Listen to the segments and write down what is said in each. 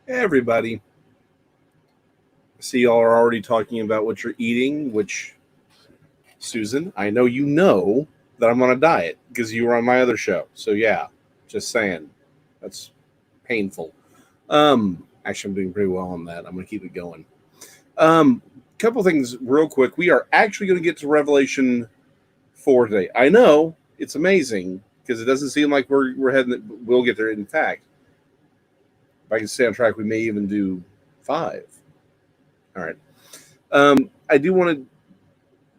Hey, everybody. See, y'all are already talking about what you're eating, which, Susan, I know that I'm on a diet because you were on my other show. So, yeah, just saying. That's painful. Actually, I'm doing pretty well on that. I'm going to keep it going. Couple things real quick. We are actually going to get to Revelation 4 today. I know it's amazing because it doesn't seem like we're heading, we'll get there. In fact, if I can stay on track, we may even do 5. All right. I do want to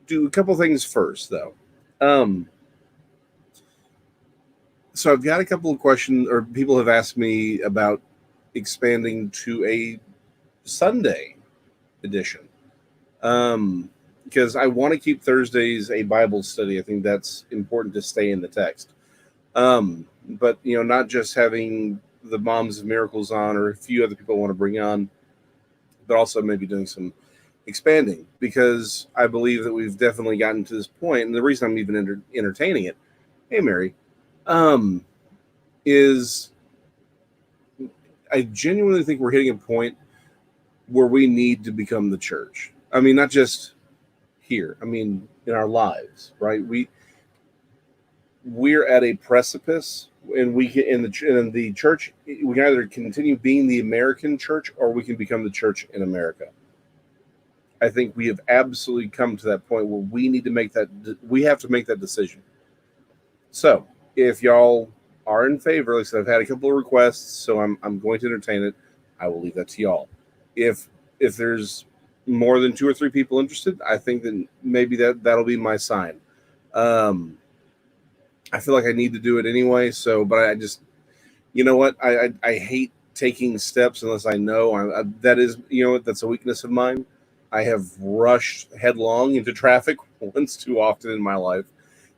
do a couple things first, though. Um, so I've got a couple of questions, or people have asked me about expanding to a Sunday edition. Um, because I want to keep Thursdays a Bible study. I think that's important to stay in the text. But not just having the Moms of Miracles on, or a few other people I want to bring on, but also maybe doing some expanding because I believe that we've definitely gotten to this point, and the reason I'm even entertaining it. Hey, Mary, um, is I genuinely think we're hitting a point where we need to become the church. I mean, not just here. I mean, in our lives, right? We're at a precipice, and we can in the church. We can either continue being the American church, or we can become the church in America. I think we have absolutely come to that point where we need to make that. We have to make that decision. So, if y'all are in favor, like I said, I've had a couple of requests, so I'm going to entertain it. I will leave that to y'all. If there's more than 2 or 3 people interested, I think that maybe that'll be my sign. Um, I feel like I need to do it anyway. So, but I just, you know what, I hate taking steps unless I know that is, that's a weakness of mine. I have rushed headlong into traffic once too often in my life.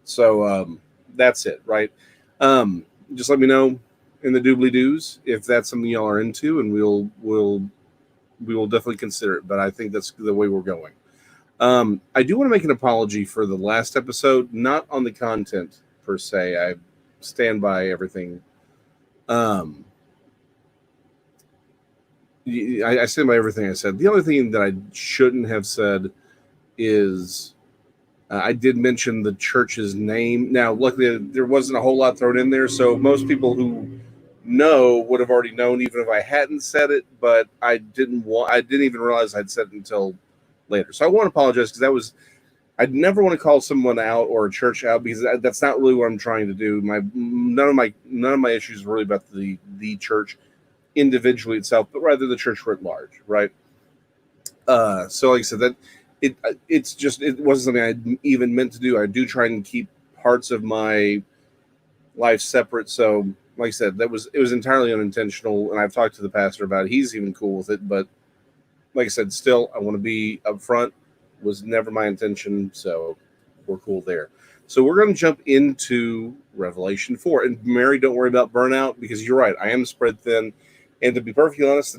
So that's it, right? Um, just let me know in the doobly doos if that's something y'all are into, and we will definitely consider it. But I think that's the way we're going. I do want to make an apology for the last episode, not on the content per se. I stand by everything. Um, I stand by everything I said. The only thing that I shouldn't have said is I did mention the church's name. Now, luckily, there wasn't a whole lot thrown in there, so most people who know would have already known, even if I hadn't said it. But I didn't even realize I'd said it until later. So I want to apologize because that was. I'd never want to call someone out or a church out because that's not really what I'm trying to do. None of my issues are really about the church individually itself, but rather the church writ large, right? So like I said, that it wasn't something I even meant to do. I do try and keep parts of my life separate. So like I said, it was entirely unintentional, and I've talked to the pastor about it. He's even cool with it, but like I said, still I want to be upfront. Was never my intention, so we're cool there. So we're going to jump into Revelation 4. And Mary, don't worry about burnout because you're right. I am spread thin. And to be perfectly honest,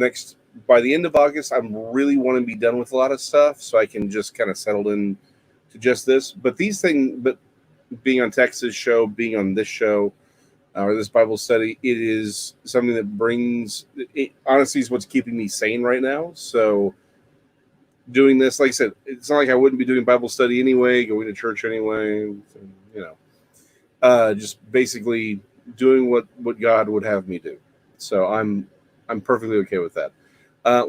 by the end of August, I'm really want to be done with a lot of stuff so I can just kind of settle in to just this. But being on Texas show, being on this show, or this Bible study, it is something that honestly is what's keeping me sane right now. So doing this, like I said, it's not like I wouldn't be doing Bible study anyway, going to church anyway, you know, just basically doing what God would have me do. So I'm perfectly okay with that. I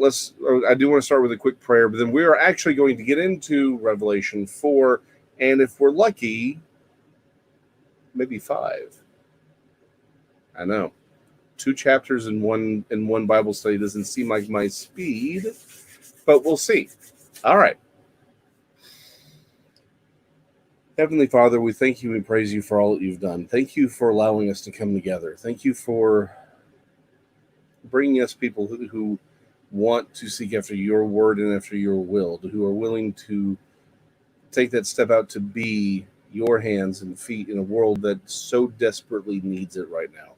do want to start with a quick prayer, but then we are actually going to get into Revelation 4, and if we're lucky, maybe 5. I know 2 chapters in one Bible study doesn't seem like my speed, but we'll see. All right. Heavenly Father, we thank you and praise you for all that you've done. Thank you for allowing us to come together. Thank you for bringing us people who want to seek after your word and after your will, who are willing to take that step out to be your hands and feet in a world that so desperately needs it right now.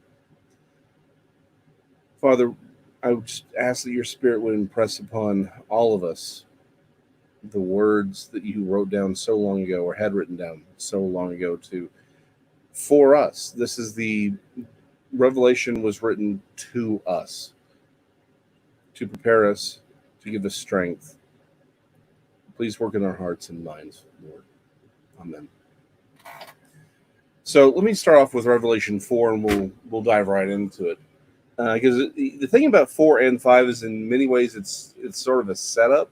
Father, I would just ask that your spirit would impress upon all of us the words that you wrote down so long ago or had written down so long ago for us. This is the Revelation was written to us. to prepare us, to give us strength. Please work in our hearts and minds, Lord. Amen. So let me start off with Revelation 4, and we'll dive right into it. Because the thing about 4 and 5 is, in many ways, it's sort of a setup.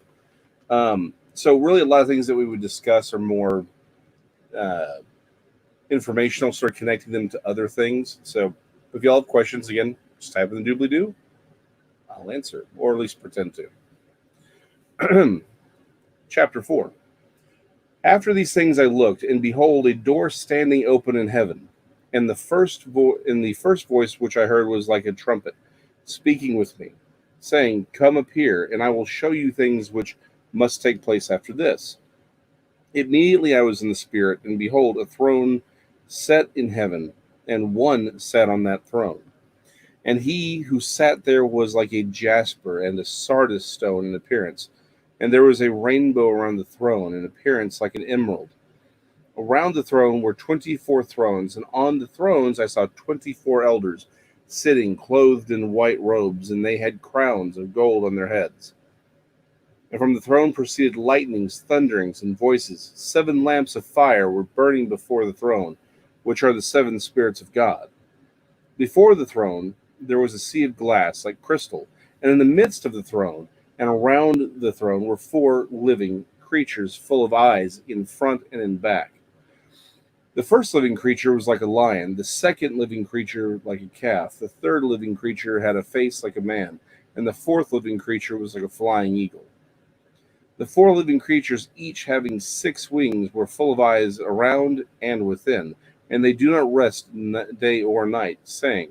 So really, a lot of things that we would discuss are more informational, sort of connecting them to other things. So if y'all have questions, again, just type in the doobly-doo. I'll answer, or at least pretend to. Chapter 4. After these things I looked, and behold, a door standing open in heaven. And the first voice which I heard was like a trumpet, speaking with me, saying, Come up here, and I will show you things which must take place after this. Immediately I was in the Spirit, and behold, a throne set in heaven, and one sat on that throne. And he who sat there was like a jasper and a sardis stone in appearance. And there was a rainbow around the throne, in appearance like an emerald. Around the throne were 24 thrones, and on the thrones I saw 24 elders sitting, clothed in white robes, and they had crowns of gold on their heads. And from the throne proceeded lightnings, thunderings, and voices. 7 lamps of fire were burning before the throne, which are the 7 spirits of God. Before the throne there was a sea of glass, like crystal, and in the midst of the throne and around the throne were 4 living creatures full of eyes in front and in back. The first living creature was like a lion, the second living creature like a calf, the third living creature had a face like a man, and the fourth living creature was like a flying eagle. The 4 living creatures, each having 6 wings, were full of eyes around and within, and they do not rest day or night, saying,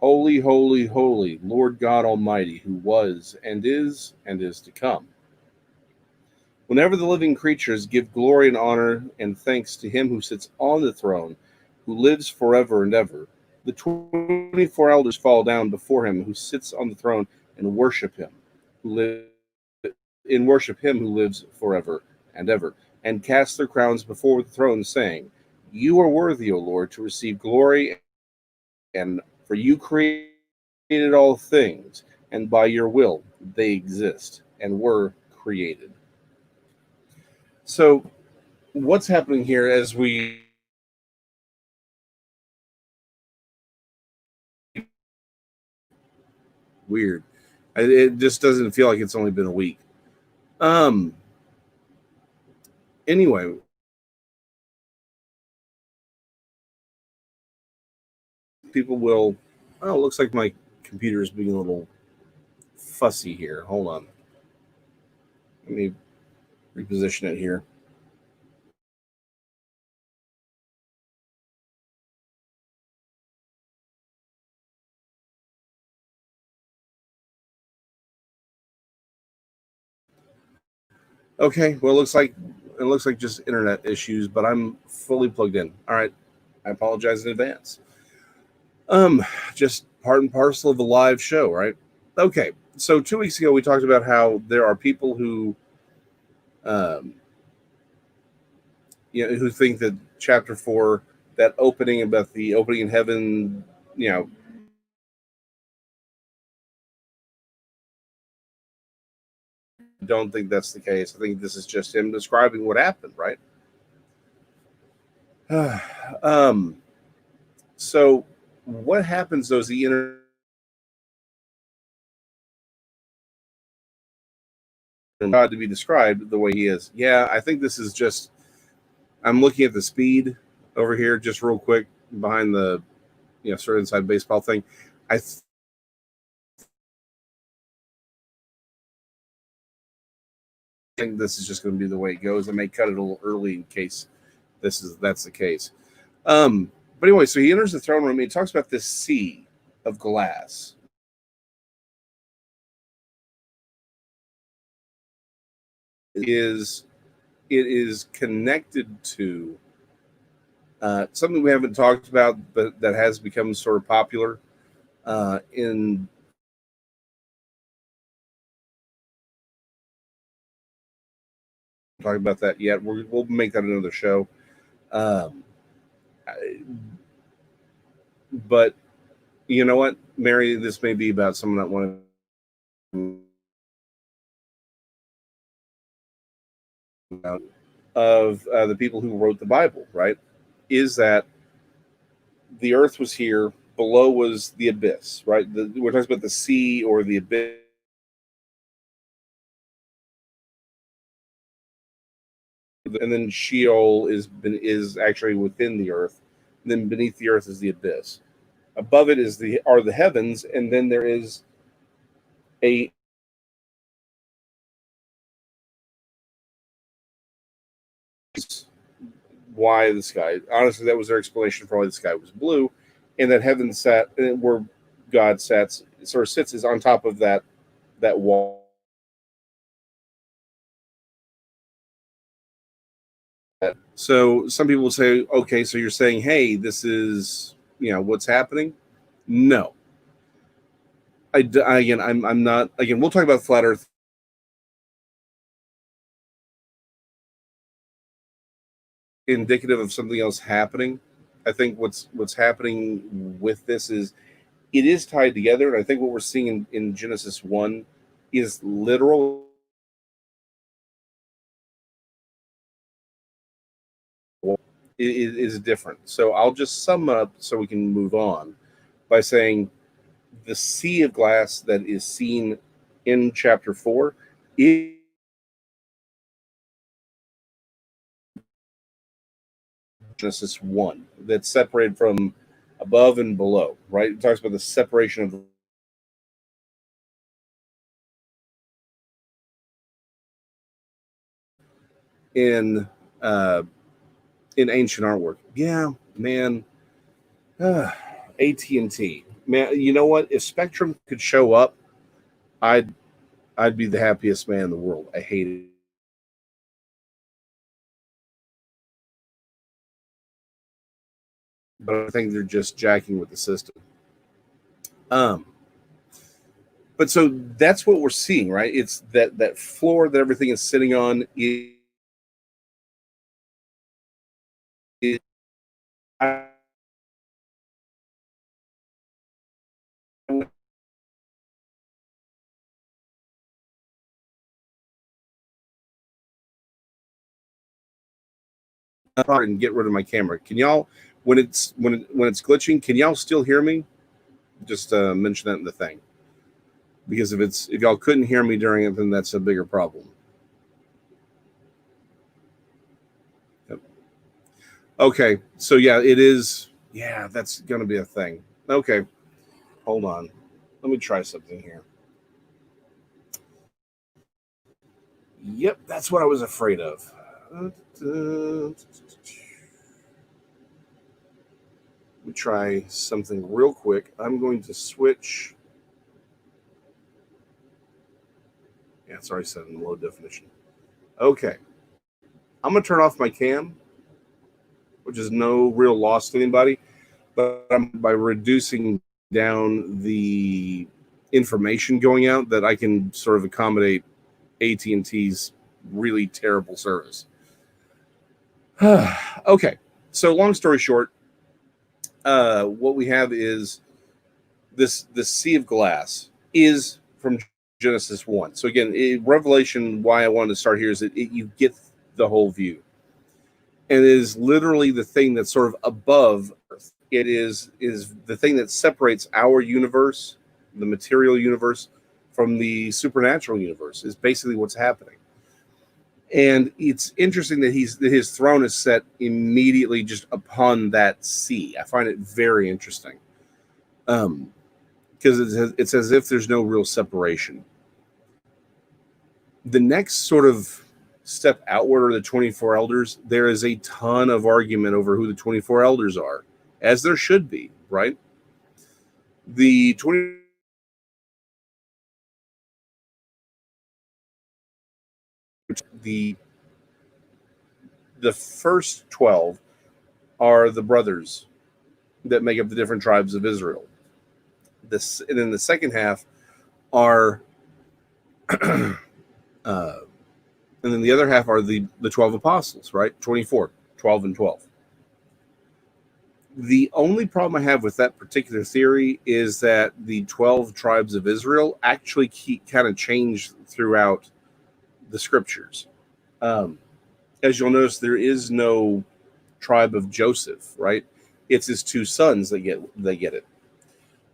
Holy, holy, holy, Lord God Almighty, who was and is to come. Whenever the living creatures give glory and honor and thanks to him who sits on the throne, who lives forever and ever, the 24 elders fall down before him who sits on the throne and worship him, who lives forever and ever, and cast their crowns before the throne, saying, You are worthy, O Lord, to receive glory, and for you created all things, and by your will they exist and were created. So, what's happening here as we weird? It just doesn't feel like it's only been a week. Anyway, people will. Oh, it looks like my computer is being a little fussy here. Hold on. Let me reposition it here. Okay, well, it looks like just internet issues, but I'm fully plugged in. All right, I apologize in advance. Just part and parcel of a live show, right? Okay, so 2 weeks ago we talked about how there are people who, um, who think that chapter 4, that opening about the opening in heaven, you know, don't think that's the case. I think this is just him describing what happened, right? um, so what happens though is the God to be described the way he is. Yeah, I think this is just. I'm looking at the speed over here, just real quick behind the, sort of inside baseball thing. I think this is just going to be the way it goes. I may cut it a little early in case that's the case. But anyway, so he enters the throne room. And he talks about this sea of glass. It is connected to something we haven't talked about, but that has become sort of popular in talking about that yet. We'll make that another show. But you know what, Mary, this may be about someone that wanted of the people who wrote the Bible, right? Is that the earth was here, below was the abyss, right? We're talking about the sea or the abyss, and then Sheol is actually within the earth. And then beneath the earth is the abyss. Above it are the heavens, and then there is a why the sky. Honestly, that was their explanation for why the sky was blue, and that heaven sat where God sits is on top of that wall. So some people will say, okay, so you're saying, hey, this is what's happening. No, again, I'm not. Again, we'll talk about flat Earth indicative of something else happening. I think what's happening with this is it is tied together, and I think what we're seeing in Genesis 1 is literal. It is different. So I'll just sum up so we can move on by saying the sea of glass that is seen in chapter 4 is Genesis 1 that's separated from above and below, right? It talks about the separation of in uh, in ancient artwork. Yeah, man. AT&T. Man, you know what? If Spectrum could show up, I'd I'd be the happiest man in the world. I hate it. But I think they're just jacking with the system. Um, but so that's what we're seeing, right? It's that floor that everything is sitting on is and get rid of my camera. Can y'all when it's glitching? Can y'all still hear me? Just mention that in the thing because if y'all couldn't hear me during it, then that's a bigger problem. Yep. Okay, so yeah, it is. Yeah, that's gonna be a thing. Okay, hold on. Let me try something here. Yep, that's what I was afraid of. Let me try something real quick. I'm going to switch. Yeah, it's already set in low definition. Okay, I'm gonna turn off my cam, which is no real loss to anybody, but by reducing down the information going out that I can sort of accommodate AT&T's really terrible service. Okay, so long story short, what we have is this sea of glass is from Genesis 1. So again, Revelation, why I wanted to start here is that you get the whole view. And it is literally the thing that's sort of above Earth. It is the thing that separates our universe, the material universe, from the supernatural universe. Is basically what's happening. And it's interesting that his throne is set immediately just upon that sea. I find it very interesting, because it's as if there's no real separation. The next sort of step outward are the 24 elders. There is a ton of argument over who the 24 elders are, as there should be, right? The 20 the the first 12 are the brothers that make up the different tribes of Israel. This and then the second half are uh, and then the other half are the 12 apostles, right? 24, 12 and 12. The only problem I have with that particular theory is that the 12 tribes of Israel actually kind of change throughout the scriptures. as you'll notice, there is no tribe of Joseph, right? It's his two sons that get it.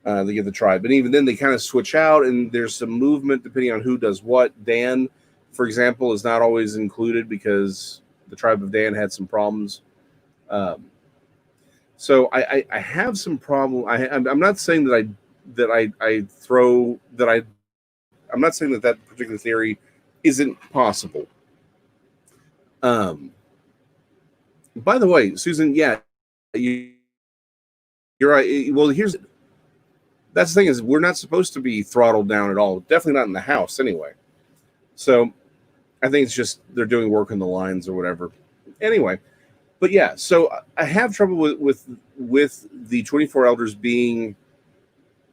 They get the tribe, and even then they kind of switch out, and there's some movement depending on who does what. Dan, for example, is not always included because the tribe of Dan had some problems. So I have some problem. I'm not saying that I'm not saying that particular theory isn't possible. By the way, Susan, yeah, you're right. Well, that's the thing is we're not supposed to be throttled down at all. Definitely not in the house anyway. So I think it's just they're doing work on the lines or whatever. Anyway, but yeah, so I have trouble with the 24 elders being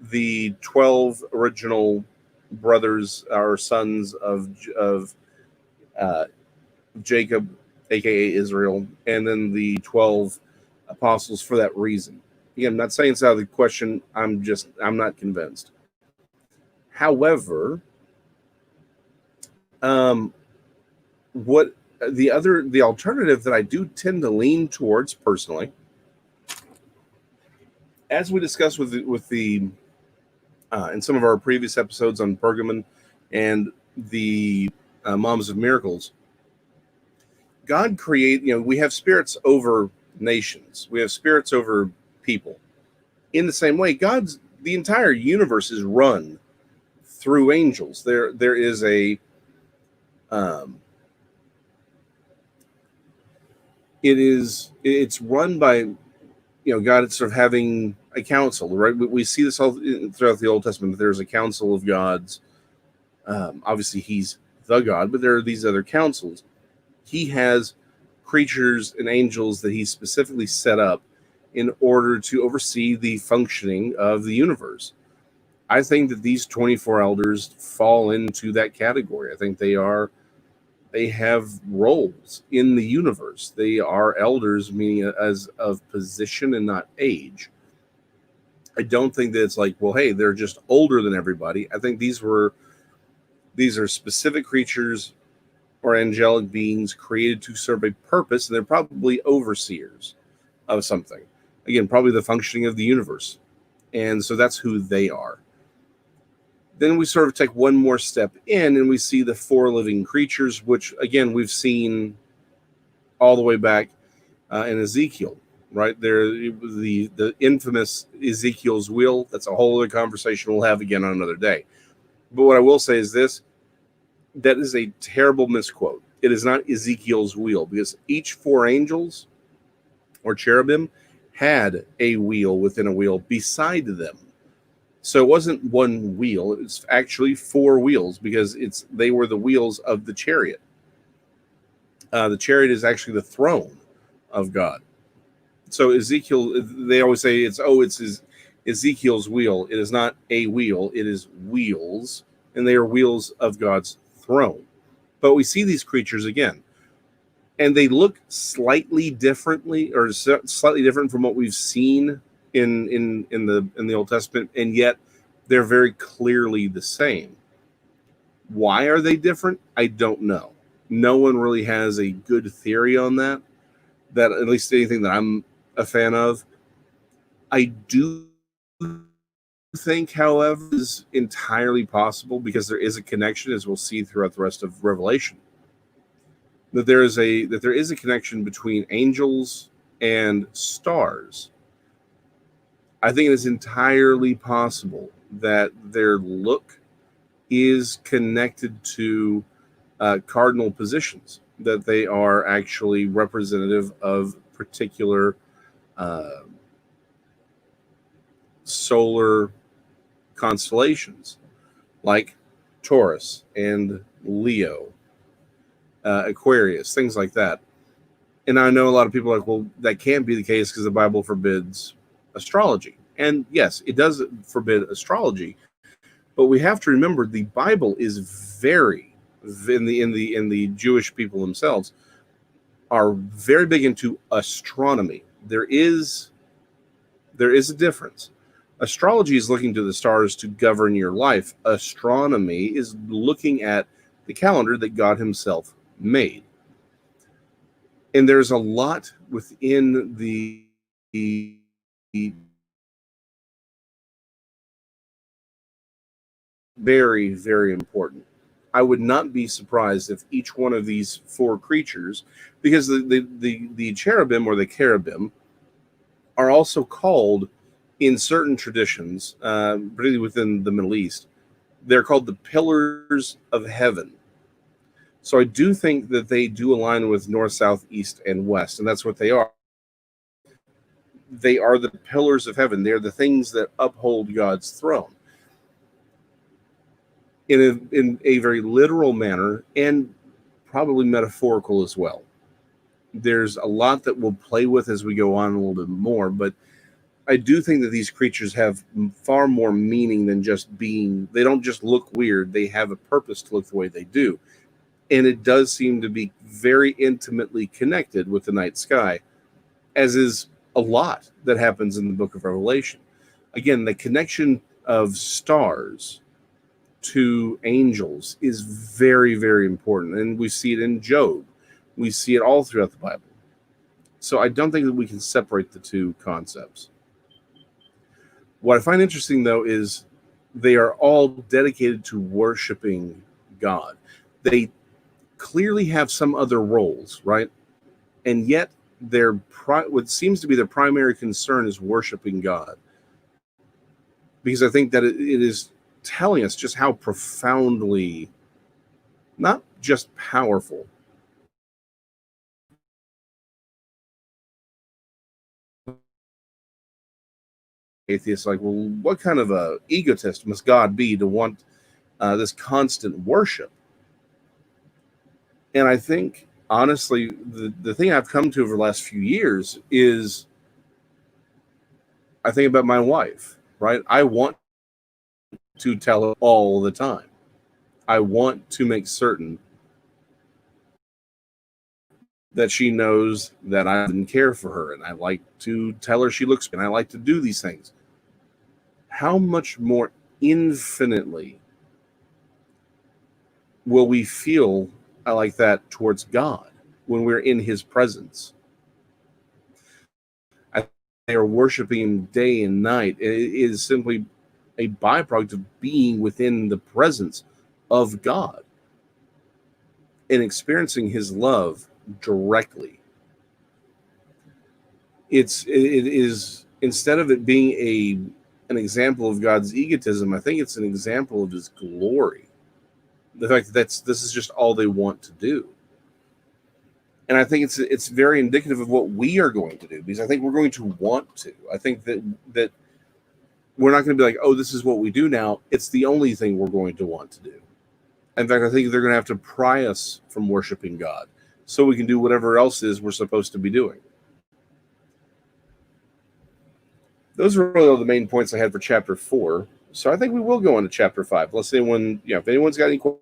the 12 original brothers or sons of Jacob, aka Israel, and then the 12 apostles for that reason. Again, I'm not saying it's out of the question. I'm not convinced. However, what the alternative that I do tend to lean towards personally, as we discussed with the in some of our previous episodes on Pergamon and the Moms of Miracles, God we have spirits over nations. We have spirits over people. In the same way, the entire universe is run through angels. There is it's run by God. It's sort of having a council, right? We see this all throughout the Old Testament. There's a council of gods. Obviously, he's the God, but there are these other councils. He has creatures and angels that he specifically set up in order to oversee the functioning of the universe. I think that these 24 elders fall into that category. I think they have roles in the universe. They are elders, meaning as of position and not age. I don't think that it's like, well, hey, they're just older than everybody. I think these are specific creatures or angelic beings created to serve a purpose, and they're probably overseers of something. Again, probably the functioning of the universe. And so that's who they are. Then we sort of take one more step in and we see the four living creatures, which, again, we've seen all the way back in Ezekiel, right? The infamous Ezekiel's wheel. That's a whole other conversation we'll have again on another day. But what I will say is this. That is a terrible misquote. It is not Ezekiel's wheel, because each four angels or cherubim had a wheel within a wheel beside them. So it wasn't one wheel. It was actually four wheels, because they were the wheels of the chariot. The chariot is actually the throne of God. So Ezekiel, they always say it's Ezekiel's wheel. It is not a wheel. It is wheels, and they are wheels of God's throne. But we see these creatures again, and they look slightly different from what we've seen in the Old Testament, and yet they're very clearly the same. Why are they different? I don't know. No one really has a good theory on that. That, at least anything that I'm a fan of. I do think, however, is entirely possible, because there is a connection, as we'll see throughout the rest of Revelation, that there is a connection between angels and stars. I think it is entirely possible that their look is connected to cardinal positions, that they are actually representative of particular solar constellations, like Taurus and Leo, Aquarius, things like that. And I know a lot of people are like, well, that can't be the case because the Bible forbids astrology. And yes, it does forbid astrology, but we have to remember the Bible is very, in the Jewish people themselves, are very big into astronomy. There is a difference. Astrology is looking to the stars to govern your life. Astronomy is looking at the calendar that God himself made. And there's a lot within the very, very important. I would not be surprised if each one of these four creatures, because the cherubim or the cherubim are also called in certain traditions, particularly within the Middle East, they're called the pillars of heaven. So I do think that they do align with north, south, east, and west, and that's what they are. They are the pillars of heaven. They're the things that uphold God's throne in a very literal manner and probably metaphorical as well. There's a lot that we'll play with as we go on a little bit more, but I do think that these creatures have far more meaning than just being, they don't just look weird, they have a purpose to look the way they do. And it does seem to be very intimately connected with the night sky, as is a lot that happens in the book of Revelation. Again, the connection of stars to angels is very, very important. And we see it in Job. We see it all throughout the Bible. So I don't think that we can separate the two concepts. What I find interesting, though, is they are all dedicated to worshiping God. They clearly have some other roles, right? And yet what seems to be their primary concern is worshiping God. Because I think that it is telling us just how profoundly, not just powerful, atheists like, well, what kind of a egotist must God be to want this constant worship? And I think, honestly, the thing I've come to over the last few years is I think about my wife, right? I want to tell her all the time. I want to make certain that she knows that I didn't care for her, and I like to tell her she looks good, and I like to do these things. How much more infinitely will we feel like that towards God when we're in his presence? They are worshiping him day and night. It is simply a byproduct of being within the presence of God and experiencing his love directly. It is, instead of it being an example of God's egotism, I think it's an example of his glory. The fact that this is just all they want to do. And I think it's very indicative of what we are going to do, because I think we're going to want to. I think that we're not going to be like, oh, this is what we do now. It's the only thing we're going to want to do. In fact, I think they're going to have to pry us from worshiping God so we can do whatever else is we're supposed to be doing. Those are really all the main points I had for chapter 4. So I think we will go on to chapter 5. If anyone's got any questions.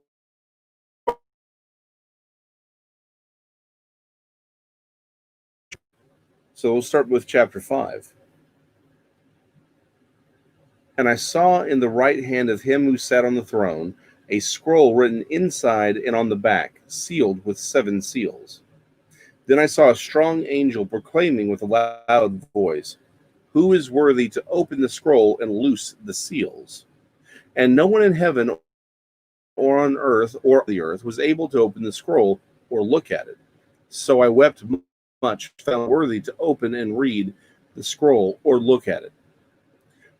So we'll start with chapter 5. And I saw in the right hand of him who sat on the throne a scroll written inside and on the back, sealed with 7 seals. Then I saw a strong angel proclaiming with a loud voice, "Who is worthy to open the scroll and loose the seals?" And no one in heaven or on earth or the earth was able to open the scroll or look at it. So I wept much, found worthy to open and read the scroll or look at it.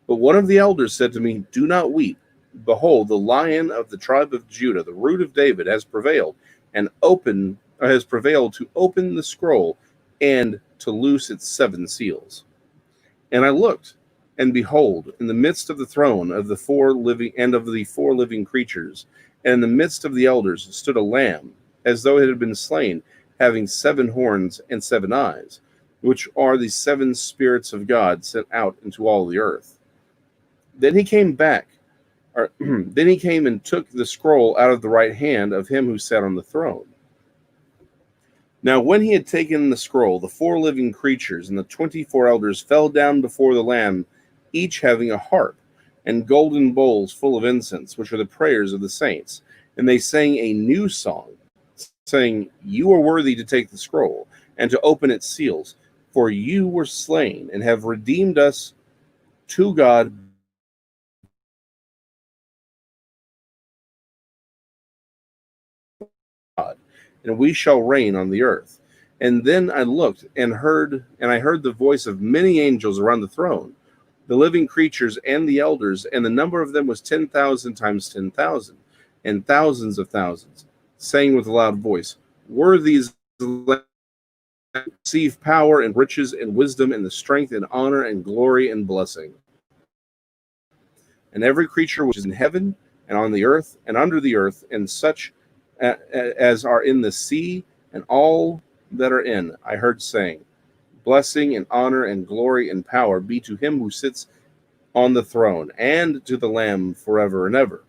But one of the elders said to me, "Do not weep. Behold, the Lion of the tribe of Judah, the Root of David, has prevailed to open the scroll and to loose its 7 seals." And I looked, and behold, in the midst of the throne of the 4 living creatures, and in the midst of the elders stood a lamb, as though it had been slain, having 7 horns and 7 eyes, which are the 7 spirits of God sent out into all the earth. Then he came and took the scroll out of the right hand of him who sat on the throne. Now when he had taken the scroll, the 4 living creatures and the 24 elders fell down before the Lamb, each having a harp and golden bowls full of incense, which are the prayers of the saints. And they sang a new song, saying, "You are worthy to take the scroll and to open its seals. For you were slain and have redeemed us to God and we shall reign on the earth. And then I looked and I heard the voice of many angels around the throne, the living creatures and the elders, and the number of them was 10,000 times 10,000, and thousands of thousands, saying with a loud voice, Worthy is the Lamb to receive power and riches and wisdom and the strength and honor and glory and blessing. And every creature which is in heaven and on the earth and under the earth, and such as are in the sea, and all that are in, I heard saying, Blessing and honor and glory and power be to him who sits on the throne, and to the Lamb forever and ever.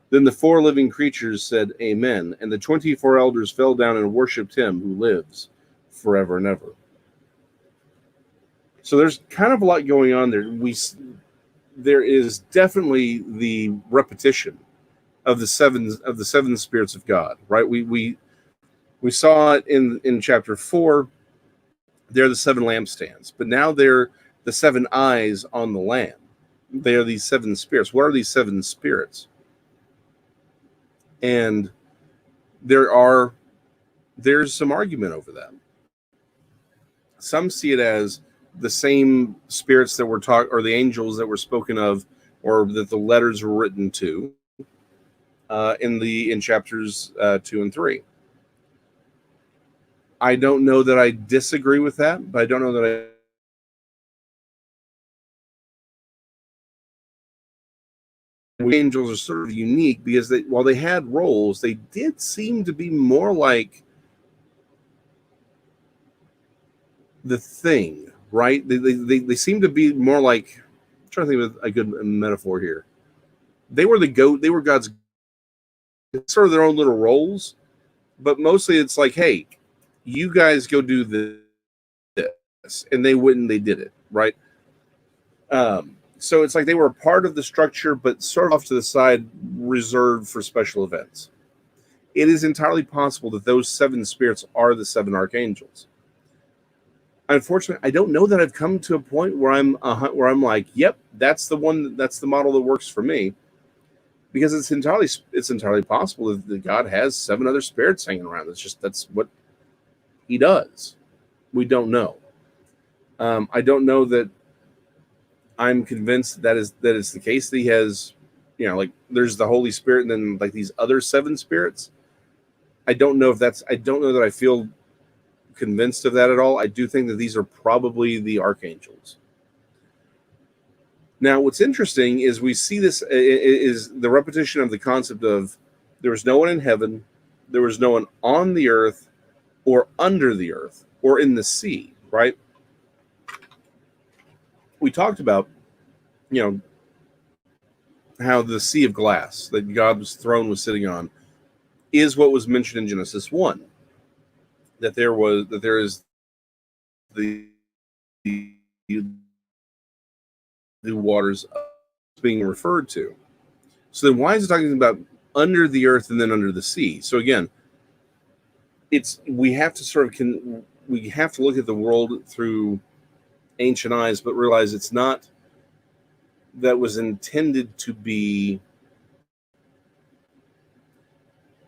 Then the 4 living creatures said, Amen, and the 24 elders fell down and worshipped him who lives forever and ever. So there's kind of a lot going on there. There is definitely the repetition of the seven spirits of God, right? We saw it in chapter 4. They're the 7 lampstands, but now they're the 7 eyes on the Lamb. They are these 7 spirits. What are these 7 spirits? And there's some argument over that. Some see it as the same spirits that were taught, or the angels that were spoken of, or that the letters were written to in chapters 2 and 3. I don't know that I disagree with that, but I don't know that angels are sort of unique because while they had roles, they did seem to be more like the Thing, right? They seem to be more like, I'm trying to think of a good metaphor here. They were the goat. They were God's, sort of their own little roles, but mostly it's like, hey, you guys go do this, and they went and they did it, right? So it's like they were a part of the structure, but sort of off to the side, reserved for special events. It is entirely possible that those 7 spirits are the 7 archangels. Unfortunately, I don't know that I've come to a point where I'm like, yep, that's the one, that's the model that works for me, because it's entirely possible that God has 7 other spirits hanging around. That's what he does. We don't know. I don't know that I'm convinced that is the case, that he has, like there's the Holy Spirit and then like these other 7 spirits. I don't know that I feel convinced of that at all. I do think that these are probably the archangels. Now, what's interesting is we see this is the repetition of the concept of there was no one in heaven, there was no one on the earth or under the earth or in the sea, right? We talked about, how the sea of glass that God's throne was sitting on is what was mentioned in Genesis 1. That there is the waters being referred to. So then why is it talking about under the earth and then under the sea? So again, we have to look at the world through ancient eyes, but realize it's not that was intended to be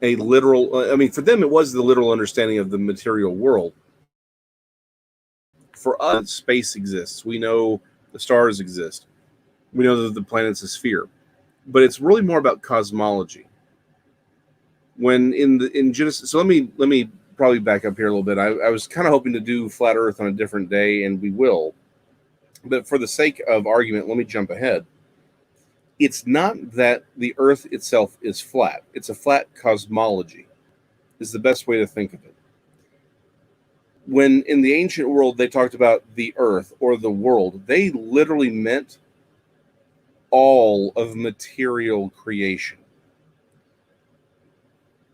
a literal, for them it was the literal understanding of the material world. For us, space exists. We know the stars exist. We know that the planet's a sphere. But it's really more about cosmology. When in Genesis, so let me probably back up here a little bit. I was kind of hoping to do flat Earth on a different day, and we will. But for the sake of argument, let me jump ahead. It's not that the Earth itself is flat. It's a flat cosmology, is the best way to think of it. When in the ancient world they talked about the Earth or the world, they literally meant all of material creation.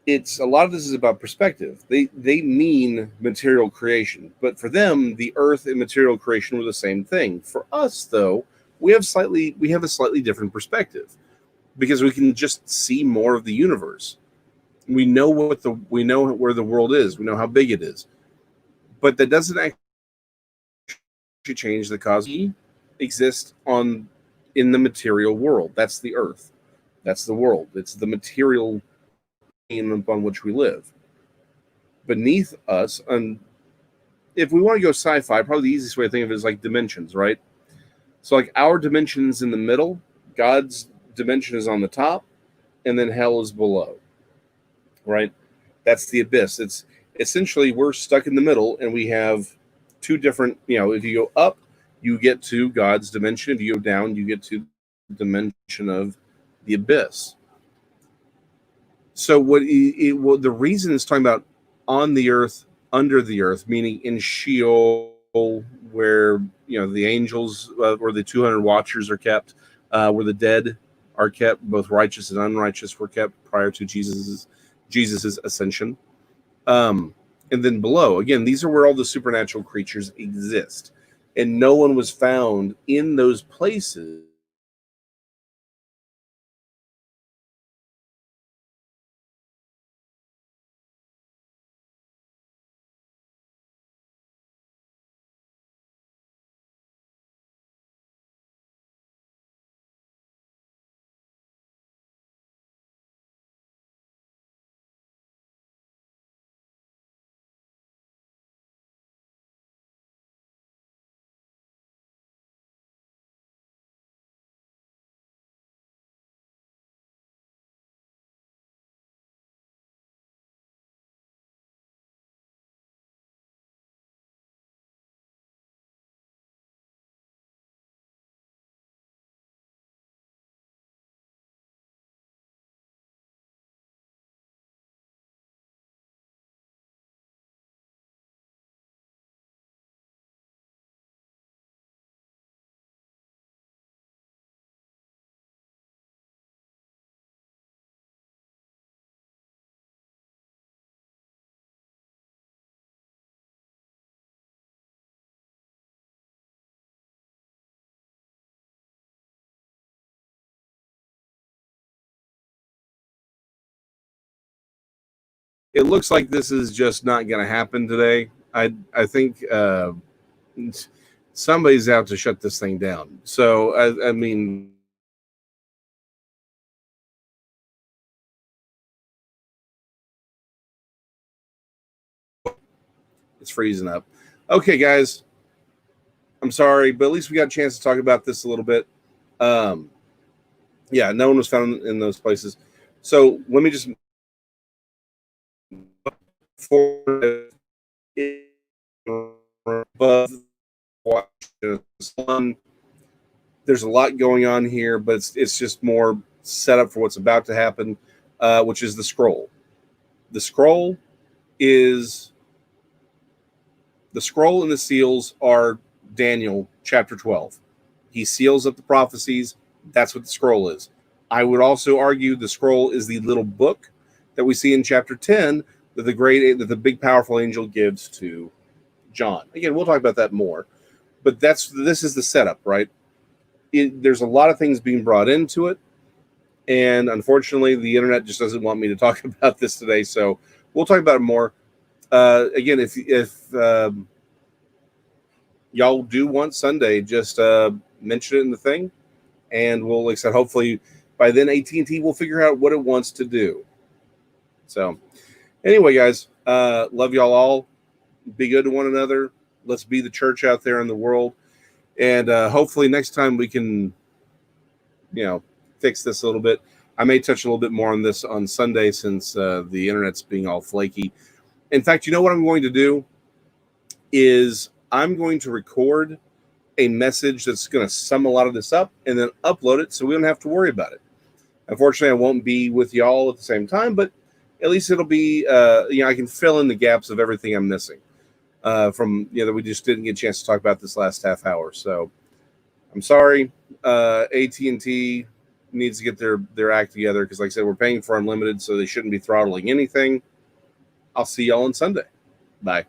A lot of this is about perspective. They mean material creation, but for them, the Earth and material creation were the same thing. For us, though, we have a slightly different perspective because we can just see more of the universe. We know where the world is. We know how big it is. but that doesn't actually change the cause we exist in the material world. That's the earth. That's the world. It's the material upon which we live. Beneath us, and if we want to go sci-fi, probably the easiest way to think of it is like dimensions, right? So like our dimension is in the middle, God's dimension is on the top, and then hell is below, right? That's the abyss. It's essentially we're stuck in the middle, and we have two different, if you go up, you get to God's dimension. If you go down, you get to the dimension of the abyss. So the reason it's talking about on the earth, under the earth, meaning in Sheol, where the angels or the 200 watchers are kept, where the dead are kept, both righteous and unrighteous were kept prior to Jesus's ascension. And then below, again, these are where all the supernatural creatures exist, and no one was found in those places it looks like this is just not going to happen today. I think somebody's out to shut this thing down. So I mean, it's freezing up. Okay, guys, I'm sorry, but at least we got a chance to talk about this a little bit. Yeah, no one was found in those places. So let me just above watching the sun. There's a lot going on here, but it's just more set up for what's about to happen, which is the scroll. The scroll and the seals are Daniel chapter 12. He seals up the prophecies. That's what the scroll is. I would also argue the scroll is the little book that we see in chapter 10 that the big powerful angel gives to John. Again, we'll talk about that more. But this is the setup, right? There's a lot of things being brought into it, and unfortunately, the internet just doesn't want me to talk about this today. So we'll talk about it more. Again, if y'all do want Sunday, just mention it in the thing, and we'll, like I said, hopefully by then AT&T will figure out what it wants to do. So anyway, guys, love y'all all. Be good to one another. Let's be the church out there in the world. And hopefully next time we can, fix this a little bit. I may touch a little bit more on this on Sunday since the internet's being all flaky. In fact, you know what I'm going to do is I'm going to record a message that's going to sum a lot of this up and then upload it so we don't have to worry about it. Unfortunately, I won't be with y'all at the same time, but at least it'll be, I can fill in the gaps of everything I'm missing from, that we just didn't get a chance to talk about this last half hour. So I'm sorry. AT&T needs to get their act together because, like I said, we're paying for unlimited, so they shouldn't be throttling anything. I'll see y'all on Sunday. Bye.